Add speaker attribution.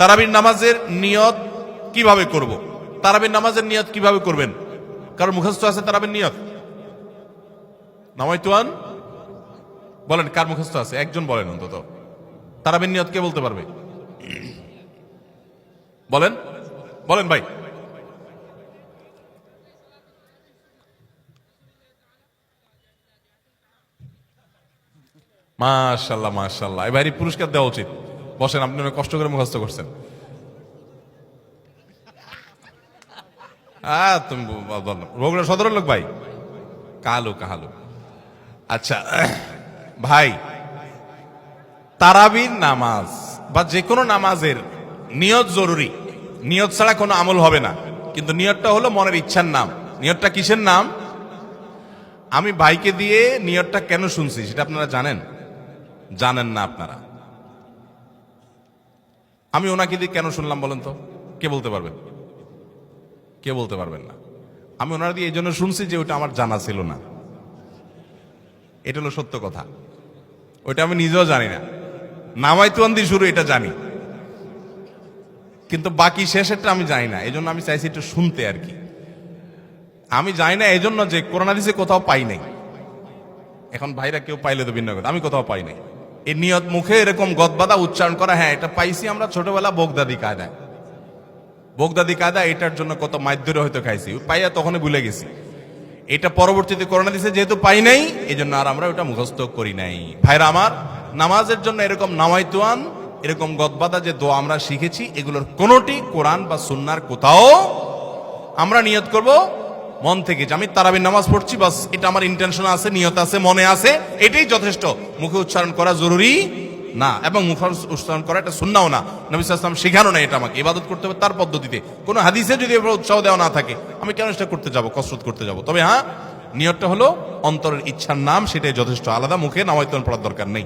Speaker 1: তারাবির নামাজের নিয়ত কিভাবে করব? তারাবির নামাজের নিয়ত কিভাবে করবেন? কারণ মুখস্থ আছে তারাবির নিয়ত? নামাইতুয়ান বলেন, কার মুখস্থ আছে? একজন বলেন অন্তত। তারাবির নিয়ত কে বলতে পারবে? বলেন বলেন ভাই। মাশাআল্লাহ মাশাআল্লাহ, এই ভাইয়ের পুরস্কার দেওয়া উচিত। বসেন, আপনি অনেক কষ্ট করে মুখস্থ করছেন। তুমি বগুড়া সদরের লোক ভাই? কালু কাহালু। আচ্ছা ভাই, তারাবির নামাজ বা যে কোনো নামাজের নিয়ত জরুরি। নিয়ত ছাড়া কোনো আমল হবে না। কিন্তু নিয়তটা হলো মনের ইচ্ছার নাম। নিয়তটা কিসের নাম? আমি ভাইকে দিয়ে নিয়তটা কেন শুনছি সেটা আপনারা জানেন? জানেন না আপনারা? আমি ওনাকে দিয়ে কেন শুনলাম বলেন তো? কে বলতে পারবেন? কে বলতে পারবেন না? আমি ওনার দিয়ে এই জন্য শুনছি যে ওটা আমার জানা ছিল না। এটা হলো সত্য কথা। ওইটা আমি নিজেও জানি না। নামাইতুয়ান দিয়ে শুরু এটা জানি, কিন্তু বাকি শেষেরটা আমি জানি না। এই জন্য আমি চাইছি একটু শুনতে আর কি। আমি জানি না এই জন্য যে কোরআন হাদিসে কোথাও পাই নাই। এখন ভাইরা কেউ পাইলে তো ভিন্ন কথা, আমি কোথাও পাই নাই। এই নিয়ত মুখে এরকম গদবাদা উচ্চারণ করা, হ্যাঁ এটা পাইছি আমরা ছোটবেলা বোগদাদি কায়দায়। বোগদাদি কায়দা এটার জন্য কত মাইর হয়তো খাইছি, পাইয়া তখনই ভুলে গেছি। এটা পরবর্তীতে কোরআন হাদিসে যেহেতু পাই নাই, এই জন্য আর আমরা ওটা মুখস্থ করি নাই। ভাইরা আমার, নামাজের জন্য এরকম নামাইতুয়ান, এরকম গদবাদা যে দোয়া আমরা শিখেছি, এগুলোর কোনোটি কোরআন বা সুন্নাহর কোথাও আমরা নিয়ত করব মন থেকে যে আমি তারাবির নামাজ পড়ছি, বাস এটা আমার ইন্টেনশন আছে, নিয়ত আছে, মনে আছে, এটাই যথেষ্ট। মুখে উচ্চারণ করা জরুরি না, এবং মুখে উচ্চারণ করা এটা সুন্নাহও না। নবী সাল্লাল্লাহু আলাইহি ওয়াসাল্লাম শেখানো না এটা আমাকে। ইবাদত করতে হবে তার পদ্ধতিতে। কোনো হাদিসে যদি উৎসাহ দেওয়া না থাকে, আমি কেন সেটা করতে যাব, কসরত করতে যাব? তবে হ্যাঁ, নিয়তটা হলো অন্তরের ইচ্ছার নাম, সেটাই যথেষ্ট। আলাদা মুখে নামাইতুয়ান পড়ার দরকার নেই।